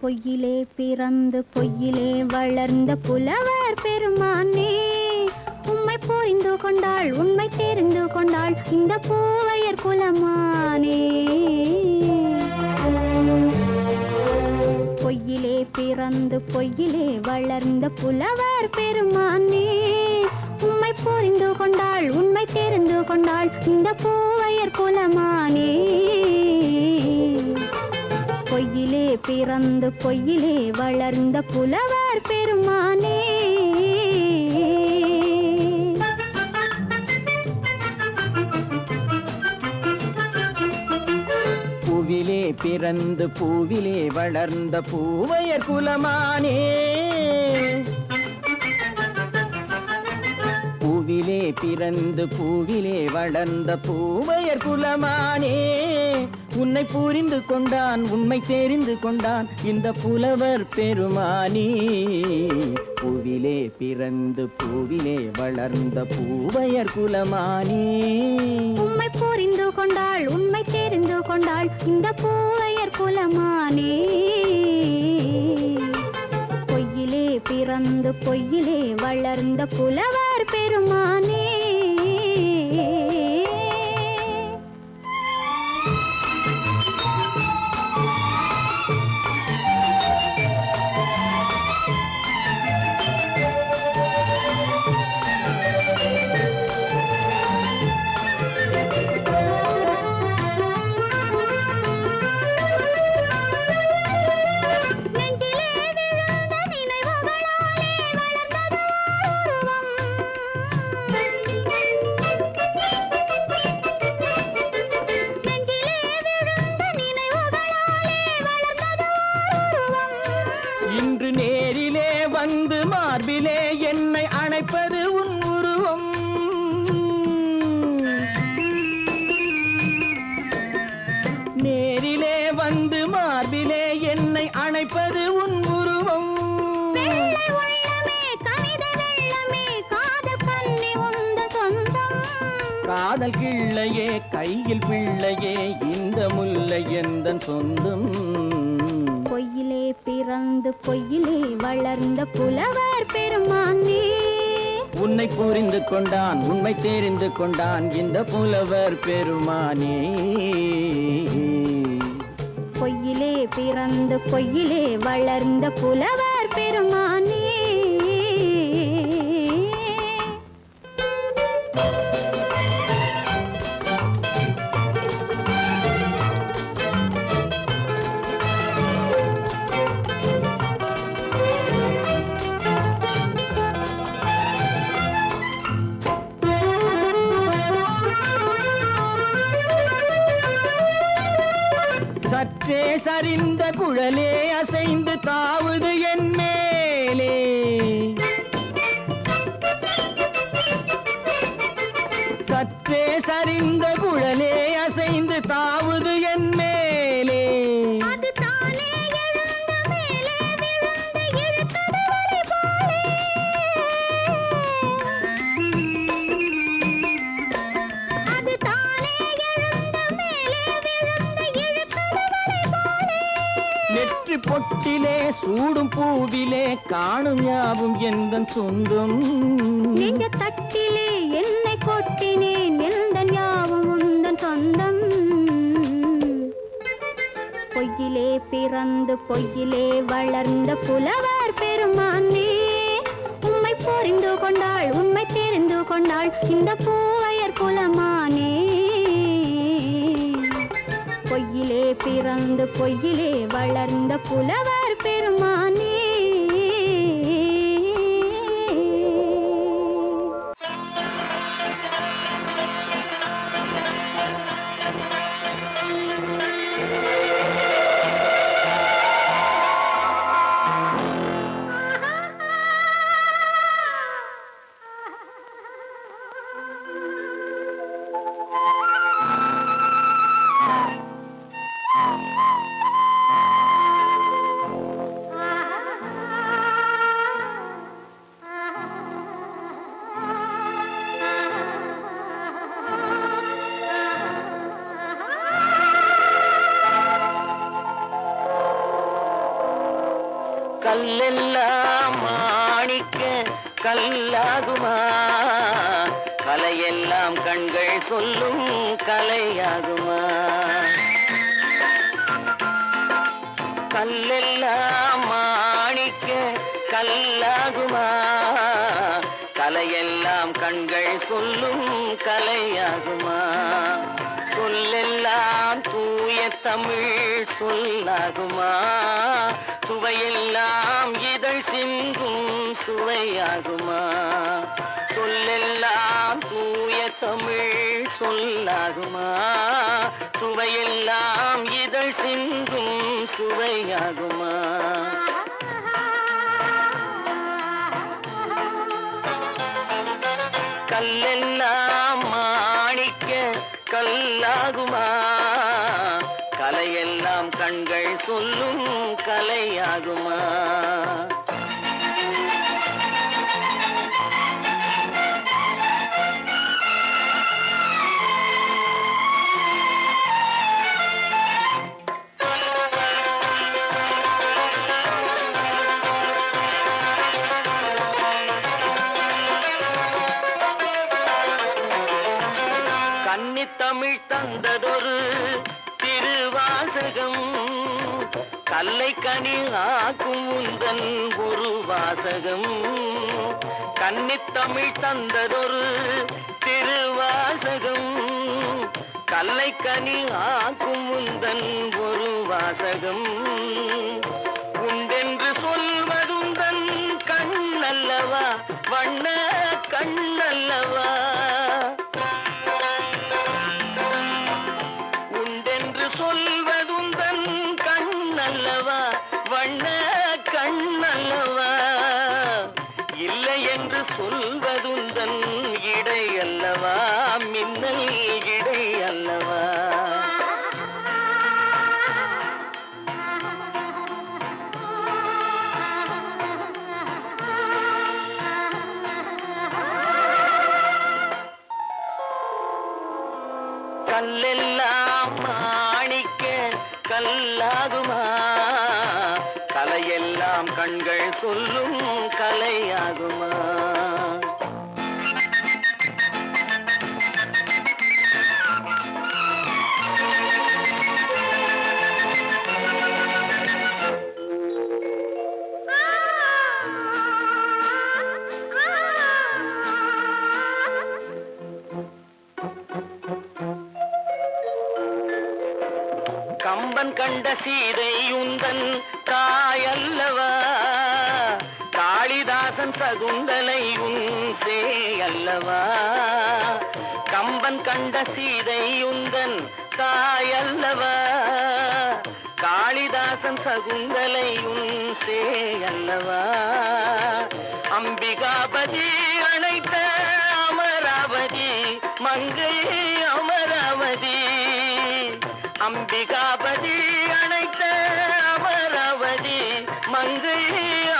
பொய்யிலே பிறந்து பொய்யிலே வளர்ந்த புலவர் பெருமானே உம்மை புரிந்து கொண்டாள் உண்மை தெரிந்து கொண்டாள் இந்த பூவையர் குலமானே பொய்யிலே பிறந்து பொய்யிலே வளர்ந்த புலவர் பெருமானே உம்மை புரிந்து கொண்டாள் உண்மை தெரிந்து கொண்டாள் இந்த பூவையர் குலமானே பொய்யிலே பிறந்து பொய்யிலே வளர்ந்த புலவர் பெருமானே பூவிலே பிறந்து பூவிலே வளர்ந்த பூவையர் குலமானே பூவிலே பிறந்து பூவிலே வளர்ந்த பூவையர் குலமானே உன்னை புரிந்து கொண்டான் உண்மை தெரிந்து கொண்டான் இந்த புலவர் பெருமானே பூவிலே பிறந்து பூவிலே வளர்ந்த பூவையர் குலமானே உம்மை புரிந்து கொண்டாள் உண்மை தெரிந்து கொண்டாள் இந்த பூவையர் குலமானே பொய்யிலே பிறந்து பொய்யிலே வளர்ந்த புலவர் பெருமானே இன்று நேரிலே வந்து மார்பிலே என்னை அணைப்பது உன் உருவம் நேரிலே வந்து மார்பிலே என்னை அணைப்பது உன் உருவம் காதல் கிள்ளையே கையில் பிள்ளையே இந்த முல்லை எந்தன் சொந்தம் பொய்யிலே பிறந்து பொய்யிலே வளர்ந்த புலவர் பெருமானே உன்னை புரிந்து கொண்டான் உண்மை தெரிந்து கொண்டான் இந்த புலவர் பெருமானே பொய்யிலே பிறந்து பொய்யிலே வளர்ந்த புலவர் பெருமானே சற்றே சரிந்த குழலே அசைந்து தாவுது என் மேலே சற்றே சரிந்த குழலே அசைந்து தாவுது என் மேலே அது தானே எழுந்த மேலே விழுந்து இழுத்தது வலை போலே பொட்டிலே சூடும் பூவிலே காணும் யாவும் எந்தன் சொந்தம். நெஞ்ச தட்டிலே என்னை கொட்டினேன் எந்தன் யாவும் உந்தன் சொந்தம். பொய்யிலே பிறந்து பொய்யிலே வளர்ந்த புலவர் பெருமானே, உம்மை புரிந்து கொண்டாள் உண்மை தெரிந்து கொண்டாள் இந்த பூவையர் குலமானே. பொய்யிலே பிறந்து பொய்யிலே வளர்ந்த புலவர் பெருமானே. கல்லெல்லாம் மாணிக்க கல்லாகுமா, கலையெல்லாம் கண்கள் சொல்லும் கலையாகுமா. கல்லெல்லாம் மாணிக்க கல்லாகுமா, கலையெல்லாம் கண்கள் சொல்லும் கலையாகுமா. சொல்லெல்லாம் தூய தமிழ் சொல்லாகுமா, சுவையெல்லாம் இதழ் சிந்தும் சுவையாகுமா. சொல்லெல்லாம் தூய தமிழ் சொல்லாகுமா, சுவையெல்லாம் இதழ் சிந்தும் சுவையாகுமா. கல்லெல்லாம் மாணிக்க கல்லாகுமா, கலையெல்லாம் கண்கள் சொல்லும் கலையாகுமா. கன்னித்தமிழ் தந்ததொரு திருவாசகம், கல்லை கனி ஆக்கும் உந்தன் ஒரு வாசகம். கன்னித்தமிழ் தந்ததொரு திருவாசகம், கல்லை கனி ஆக்கும் உந்தன் ஒரு வாசகம். உண்டென்று சொல்வதுந்தன் கண்ணல்லவா, வண்ண கண்ணல்லவா. சொல்வதுந்தன் கண்ணல்லவா, வண்ண கண்ணல்லவா. இல்லை என்று சொல்வதுந்தன் இடை அல்லவா, மின்னல் இடை அல்லவா. கல்லெல்லாம் மாணிக்க கல்லாகுமா, கலையெல்லாம் கண்கள் சொல்லும் கலையாகுமா. கம்பன் கண்ட சீதை உந்தன் தாயல்லவா, காளிதாசன் சகுந்தலை உன் சேயல்லவா. கம்பன் கண்ட சீதை உந்தன் தாயல்லவா, காளிதாசன் சகுந்தலை உன் சேயல்லவா. அம்பிகாபதி அணைத்த அமராவதி மங்கை அமராவதி. அம்பிகாபதி அணைத்த அமராவதி மங்கை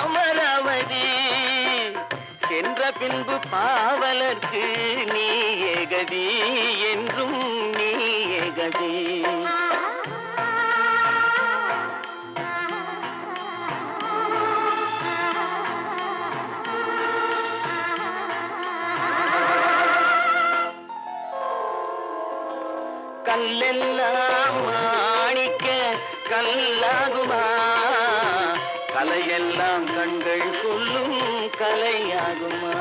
அமராவதி. சென்ற பின்பு பாவலர்க்கு நீ ஏகதி, என்றும் நீ ஏகதி. கல்லெல்லாம் மாணிக்க கல்லாகுமா கலையெல்லாம் கண்கள் சொல்லும் கலையாகுமா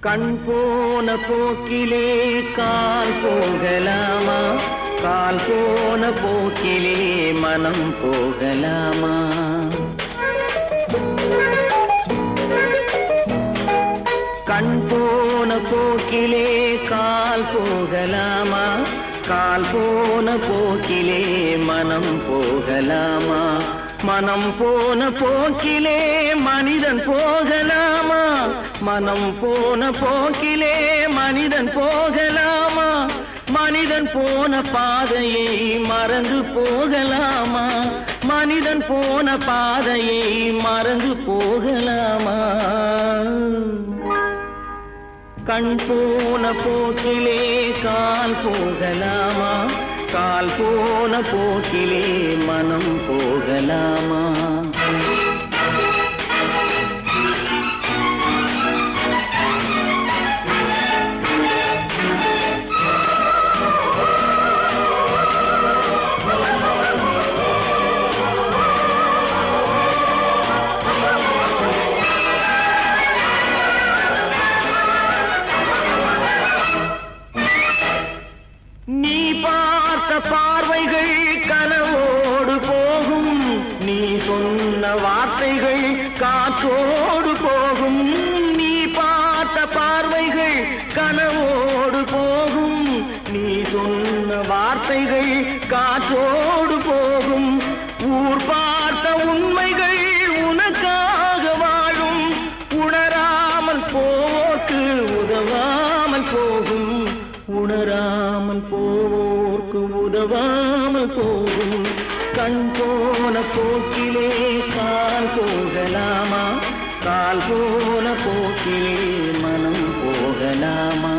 கண் போன போக்கிலே கால் போகலாமா கால் போன போக்கிலே மனம் போகலாமா கண் போன போக்கிலே கால் போகலாமா கால் போன போக்கிலே மனம் போகலாமா மனம் போன போக்கிலே மனிதன் போகலாமா மனம் போன போக்கிலே மனிதன் போகலாமா மனிதன் போன பாதையை மறந்து போகலாமா மனிதன் போன பாதையை மறந்து போகலாமா கண் போன போக்கிலே கால் போகலாமா கால் போன போக்கிலே மனம் போகலாமா நீ பார்த்த பார்வைகள் கனவோடு போகும் நீ சொன்ன வார்த்தைகள் காற்றோடு போகும் நீ பார்த்த பார்வைகள் கனவோடு போகும் நீ சொன்ன வார்த்தைகள் காற்றோடு போகும் ஊர் பார்த்த உண்மைகள் உனக்காக வாழும் உணராமல் போக்கு உதவாமல் போகும் உணராமல் போவோர்க்கு உதவாமல் போகும் கண் போன போக்கிலே கால் போகலாமா கால் போன போக்கிலே மனம் போகலாமா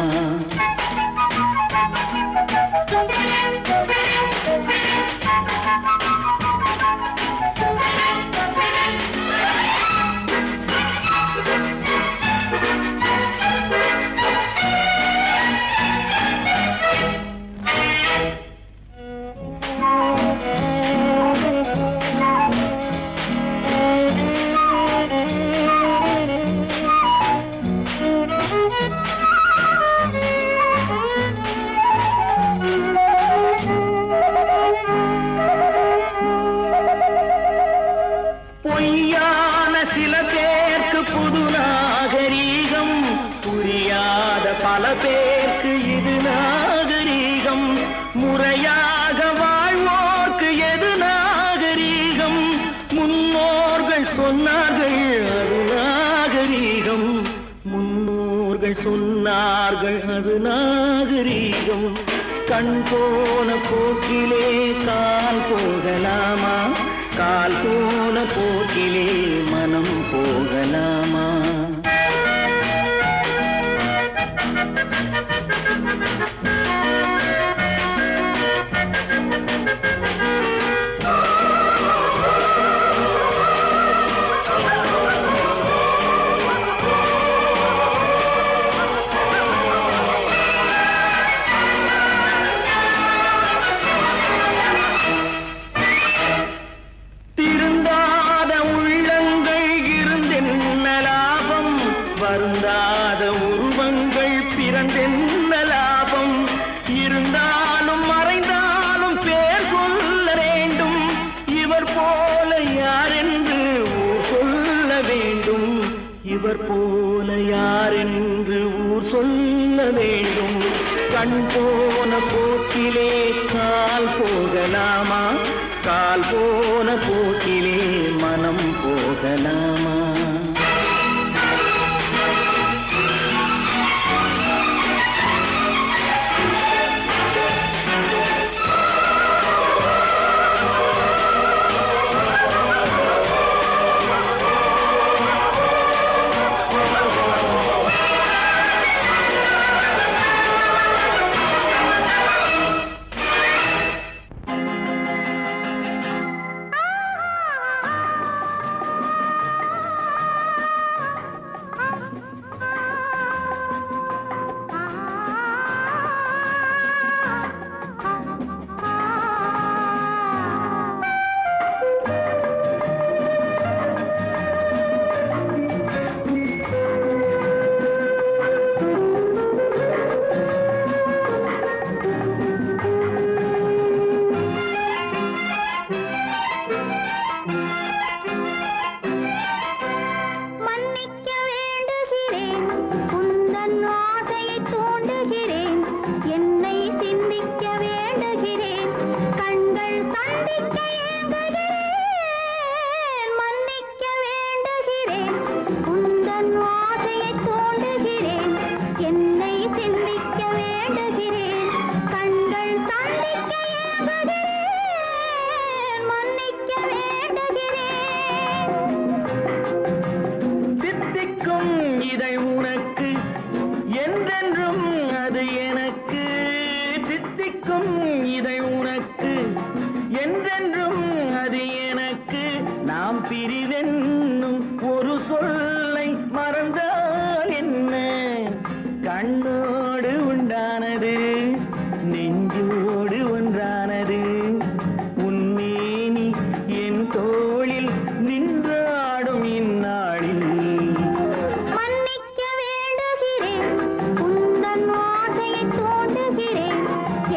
பொய்யான சில பேருக்கு புது நாகரீகம் புரியாத பல பேருக்கு இது நாகரீகம் முறையாக வாழ்வோர்க்கு எது நாகரீகம் முன்னோர்கள் சொன்னார்கள் அது நாகரீகம் முன்னோர்கள் சொன்னார்கள் அது நாகரீகம் கண் போன போக்கிலே கால் போகலாமா கால் போன போக்கிலே மனம் போகலாமா வருந்தாத இவர் போல யாரென்று ஊர் சொல்ல வேண்டும். கண் போன போக்கிலே கால் போகலாமா, கால் போன போக்கிலே மனம் போகலாமா? பிரிவென்னும் ஒரு சொல்லை மறந்தால் என்ன? கண்ணோடு உண்டானது நெஞ்சோடு ஒன்றானது. உன்மேனி என் தோளில் நின்றாடும் இந்நாளில் மன்னிக்க வேண்டுகிறேன், உந்தன் ஆசையை தூண்டுகிறேன்,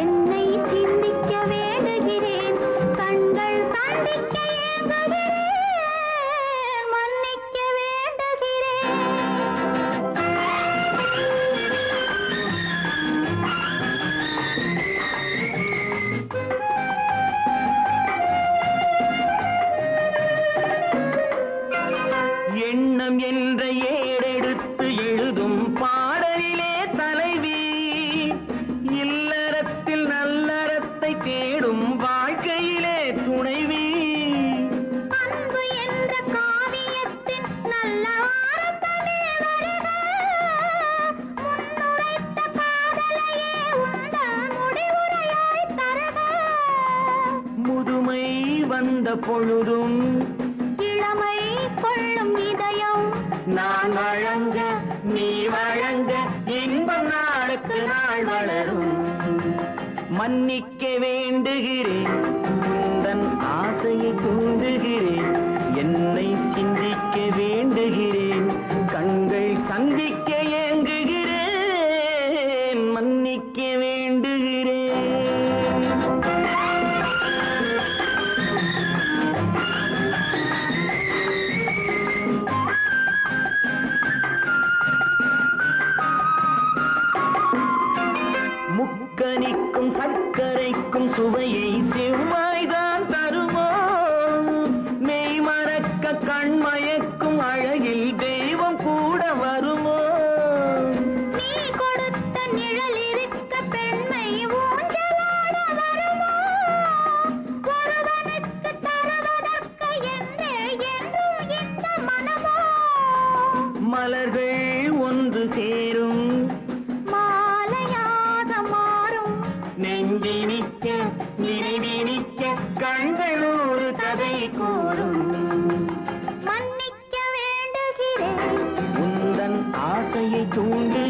என்னை சிந்திக்க வேண்டுகிறேன், கண்கள் சந்திக்க ஏங்குகிறேன், மன்னிக்க வேண்டுகிறேன். எண்ணம் என்ற ஏடெடுத்து எழுதும் பாடலிலே தலைவி, இல்லறத்தில் நல்லறத்தை தேடும் வாழ்க்கையிலே துணைவி. அன்பு என்ற காவியத்தின் நல்ல வார்த்தையே வருக, முன்னுரைத்த காதலையே உந்தன் முடிவுரையாய் தருக. முதுமை வந்த பொழுதும் இளமை கொள்ளும் இதயம் நான் வழங்க நீ வழங்க இன்பம் நாளுக்கு நாள் வளரும். மன்னிக்க வேண்டுகிறேன், உந்தன் ஆசையை தூண்டுகிறேன், என்னை சிந்திக்க வேண்டுகிறேன், கண்கள் சந்திக்க ஏங்குகிறேன், மன்னிக்க வேண்டுகிறேன். முக்கனிக்கும் சர்க்கரைக்கும் சுவையை செவ்வாய்தான் தருமோ? மெய் மறக்க கண்மயக்கும் அழகில் தெய்வம் கூட வருமோ? நீ கொடுத்த நிழல் இருக்க பெண்மை ஊஞ்சலாட வருமோ? ஒருவனுக்கு தருவதற்கு என்றே என்றும் இந்த மனமோ? மலர்கள் ஒன்று சேரும் மாலையாக மாறும் நெஞ்சினிக்க நினைவினிக்க கண்கள் ஒரு கதை கூறும். மன்னிக்க வேண்டுகிறேன், உந்தன் ஆசையை தூண்டு